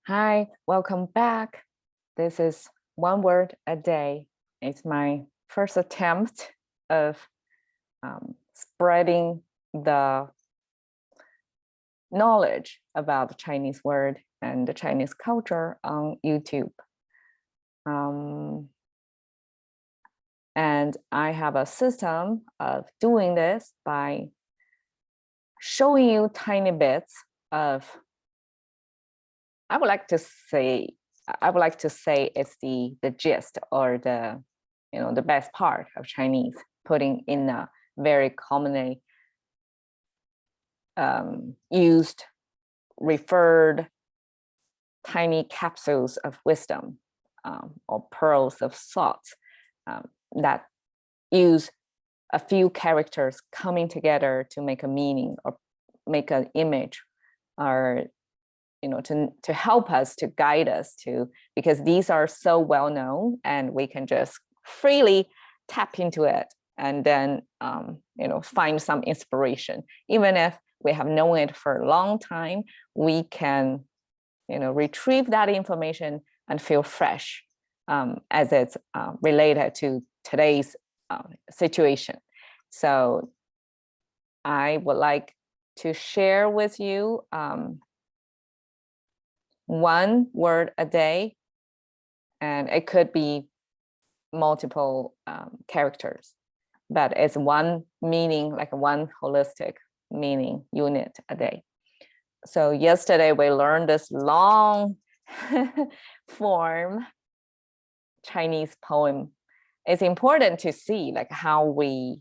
Hi, welcome back. This is one word a day. It's my first attempt of spreading the knowledge about the Chinese word and the Chinese culture on YouTube. And I have a system of doing this by showing you tiny bits of, I would like to say it's the gist or the best part of Chinese, putting in a very commonly used, referred tiny capsules of wisdom or pearls of thought that use a few characters coming together to make a meaning or make an image, or to help us, to guide us to, because these are so well known and we can just freely tap into it and then find some inspiration. Even if we have known it for a long time, we can retrieve that information and feel fresh as it's related to today's situation. So I would like to share with you one word a day, and it could be multiple characters, but it's one meaning, like one holistic meaning unit a day. So yesterday we learned this long form Chinese poem. It's important to see like how we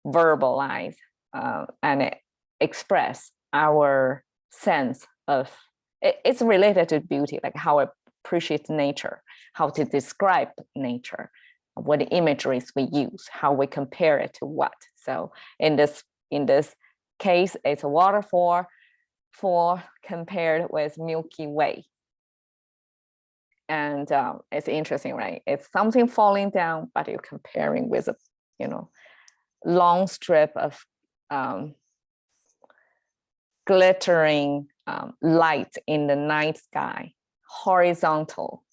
verbalize and express our sense of it's related to beauty, like how I appreciate nature, how to describe nature, what imageries we use, how we compare it to what. So in this case, it's a waterfall compared with Milky Way. And it's interesting, right? It's something falling down, but you're comparing with a long strip of glittering light in the night sky, horizontal,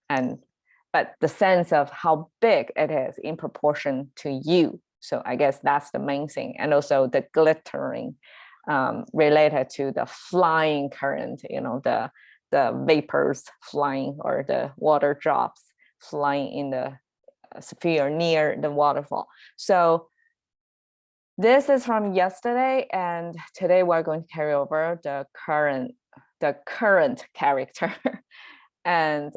but the sense of how big it is in proportion to you. So I guess that's the main thing. And also the glittering related to the flying current, the vapors flying or the water drops flying in the sphere near the waterfall. So this is from yesterday, and today we're going to carry over the current character. And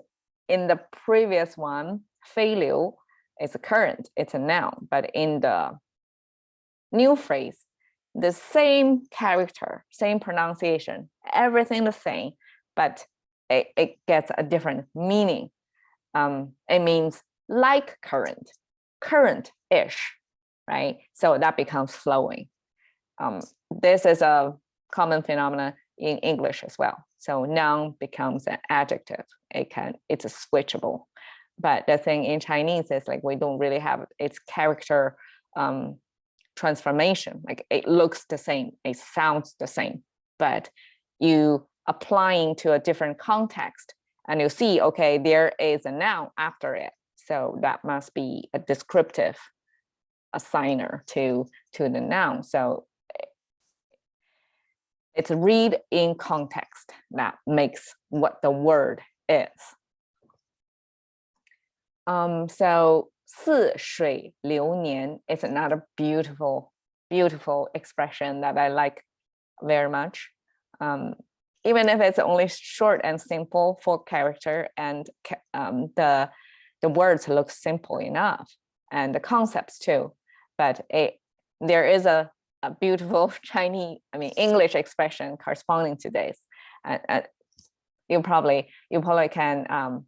in the previous one, 飞流 is a current, it's a noun, but in the new phrase, the same character, same pronunciation, everything the same, but it gets a different meaning. It means like current, current-ish, right? So that becomes flowing. This is a common phenomenon in English as well. So noun becomes an adjective. It's a switchable. But the thing in Chinese is like we don't really have its character transformation. Like it looks the same, it sounds the same, but you applying to a different context and you see, okay, there is a noun after it. So that must be a descriptive assigner to the noun. So it's read in context that makes what the word is. So 似水流年 is another beautiful expression that I like very much. Even if it's only short and simple, 4 character, and the words look simple enough, and the concepts too. But there is a beautiful English expression corresponding to this. You probably can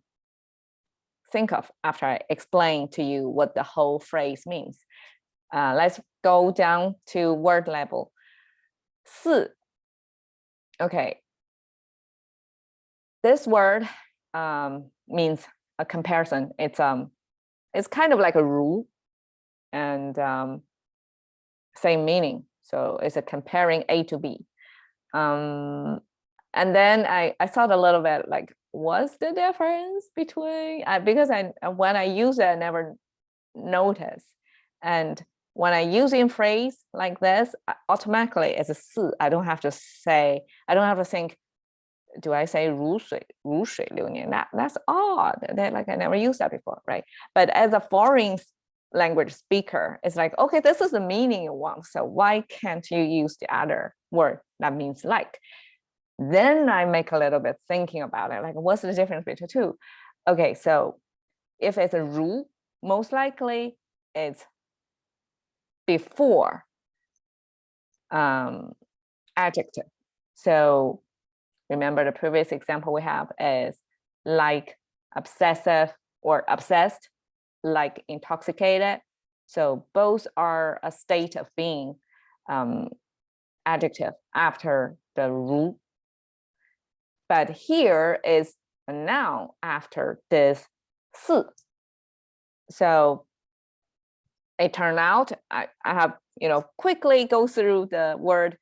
think of after I explain to you what the whole phrase means. Let's go down to word level. 似. Okay. This word means a comparison. It's kind of like a rule and same meaning. So it's a comparing A to B. And then I thought a little bit like, what's the difference between, because when I use it, I never notice. And when I use in phrase like this, automatically it's a 似. I don't have to think, do I say 如水流年? That's odd. Like I never used that before, right? But as a foreign language speaker, it's like, okay, this is the meaning you want. So why can't you use the other word that means like? Then I make a little bit thinking about it, like what's the difference between the two? Okay, so if it's a 如, most likely it's before adjective. So remember the previous example we have is like, obsessive, or obsessed, like intoxicated. So both are a state of being adjective after the 如. But here is a noun after this 似. So it turned out I have quickly go through the word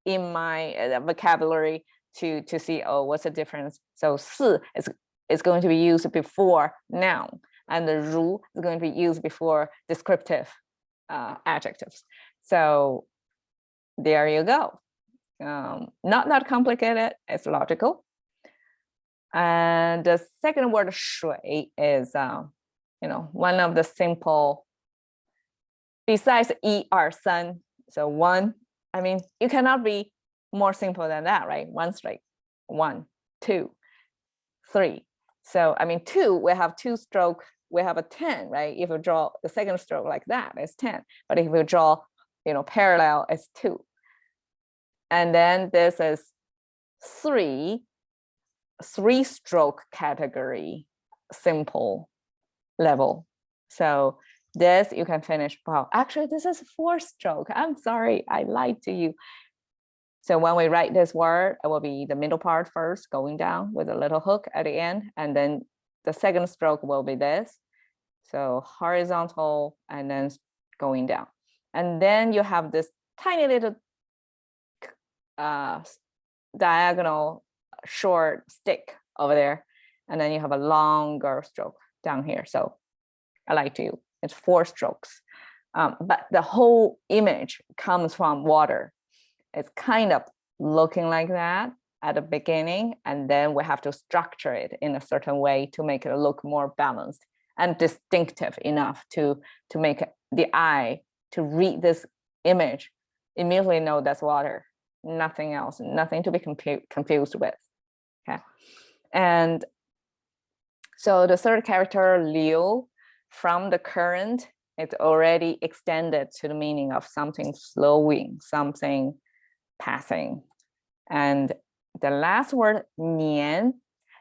in my vocabulary to see, oh, what's the difference. So 似is going to be used before noun, and the 如 is going to be used before descriptive adjectives. So there you go. Not that complicated, it's logical. And the second word 水 is one of the simple, besides 1, 2, 3. So 1, I mean, you cannot be more simple than that, right? 1 straight, 1, 2, 3. So I mean, 2, we have 2 stroke, we have a 10, right? If you draw the second stroke like that, it's 10. But if you draw parallel, it's 2. And then this is 3 stroke category, simple level. So this you can finish. Wow, actually this is 4 stroke. I'm sorry, I lied to you. So when we write this word, it will be the middle part first, going down with a little hook at the end, and then the second stroke will be this. So horizontal and then going down. And then you have this tiny little diagonal short stick over there, and then you have a longer stroke down here. So I like to, it's 4 strokes, but the whole image comes from water. It's kind of looking like that at the beginning, and then we have to structure it in a certain way to make it look more balanced and distinctive enough to make the eye to read this image immediately know that's water, nothing else, nothing to be confused with. Okay, and so the third character, liu, from the current, it's already extended to the meaning of something flowing, something passing. And the last word, nian,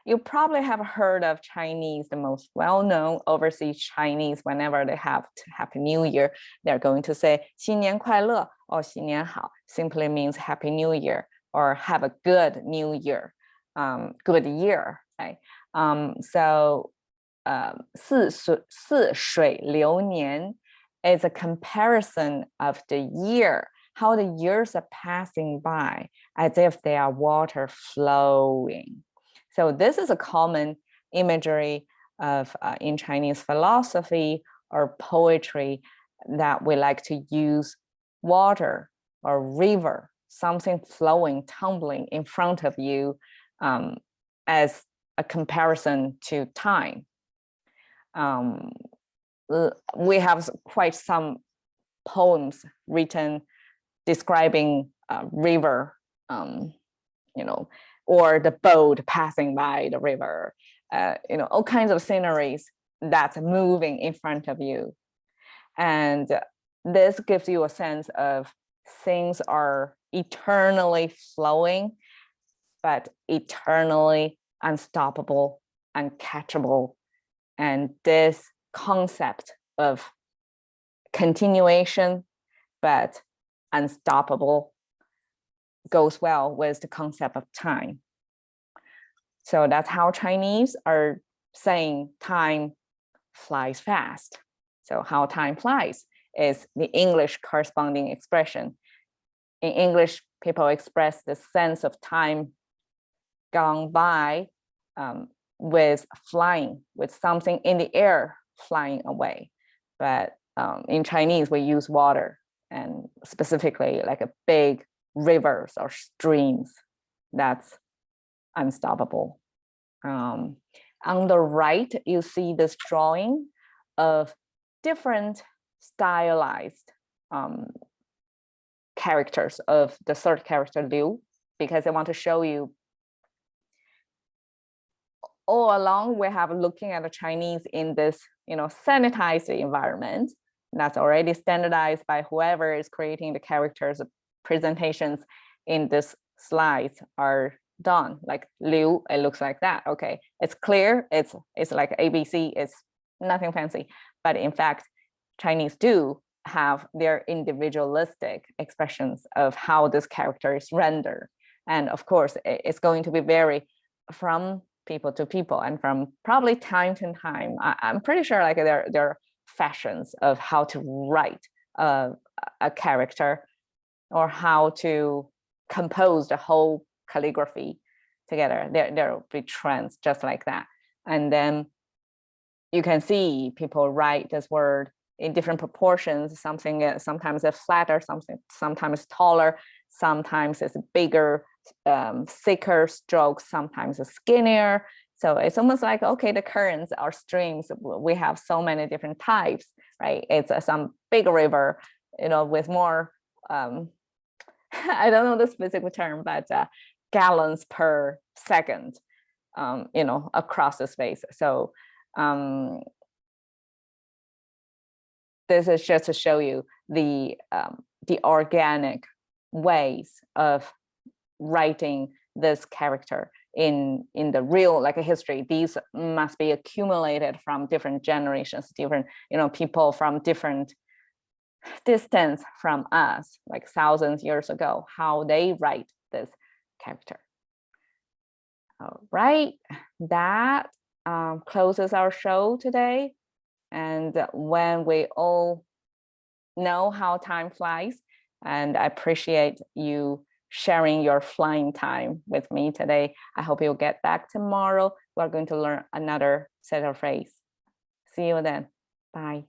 you probably have heard of Chinese, the most well-known overseas Chinese, whenever they have Happy New Year, they're going to say 新年快乐 or 新年好, simply means Happy New Year or have a good New Year, good year, right? So 似水流年 is a comparison of the year, how the years are passing by as if they are water flowing. So this is a common imagery of in Chinese philosophy or poetry, that we like to use water or river, something flowing, tumbling in front of you, as a comparison to time. We have quite some poems written describing river, or the boat passing by the river, all kinds of sceneries that's moving in front of you. And this gives you a sense of things are eternally flowing, but eternally unstoppable, uncatchable. And this concept of continuation, but unstoppable, goes well with the concept of time. So that's how Chinese are saying time flies fast. So how time flies is the English corresponding expression. In English, people express the sense of time gone by with flying, with something in the air flying away. But in Chinese, we use water, and specifically like a big rivers or streams. That's unstoppable. On the right, you see this drawing of different stylized characters of the third character Liu, because I want to show you all along we have looking at the Chinese in this, sanitized environment that's already standardized by whoever is creating the characters. Presentations in this slides are done like Liu, it looks like that. Okay, it's clear, it's like ABC, it's nothing fancy, but in fact Chinese do have their individualistic expressions of how this character is rendered, and of course it's going to be vary from people to people and from probably time to time. I'm pretty sure like there are fashions of how to write a character or how to compose the whole calligraphy together. There will be trends just like that. And then you can see people write this word in different proportions. Something sometimes it's flatter, sometimes taller, sometimes it's bigger, thicker strokes, sometimes it's skinnier. So it's almost like, okay, the currents or streams, we have so many different types, right? It's some big river, with more, I don't know the specific term, but gallons per second, across the space. So this is just to show you the organic ways of writing this character in the real like a history. These must be accumulated from different generations, different people from different distance from us, like thousands years ago, how they write this character. All right, that closes our show today. And when we all know how time flies, and I appreciate you sharing your flying time with me today. I hope you'll get back tomorrow. We're going to learn another set of phrase. See you then. Bye.